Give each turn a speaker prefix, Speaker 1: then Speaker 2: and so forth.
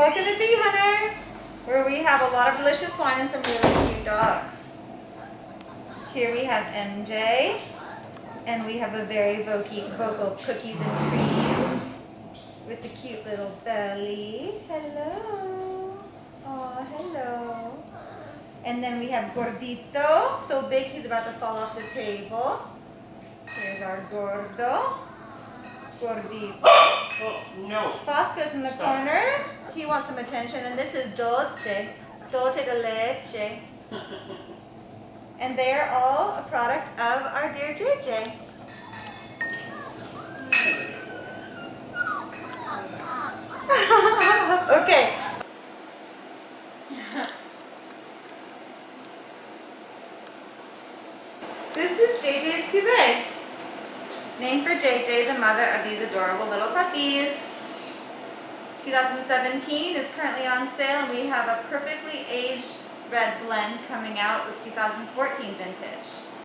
Speaker 1: look at the Bee Hunter, where we have a lot of delicious wine and some really cute dogs. Here we have MJ, and we have a very vocal cookies and cream with the cute little belly. Hello. Oh, hello. And then we have Gordito, so big he's about to fall off the table. Here's our Gordo. Gordito.
Speaker 2: Oh, no.
Speaker 1: Fosco's in the corner. He wants some attention. And this is Dolce. Dolce de leche. And they are all a product of our dear JJ. Okay. This is JJ's Cuvée, named for JJ, the mother of these adorable little puppies. 2017 is currently on sale, and we have a perfectly aged red blend coming out with 2014 vintage.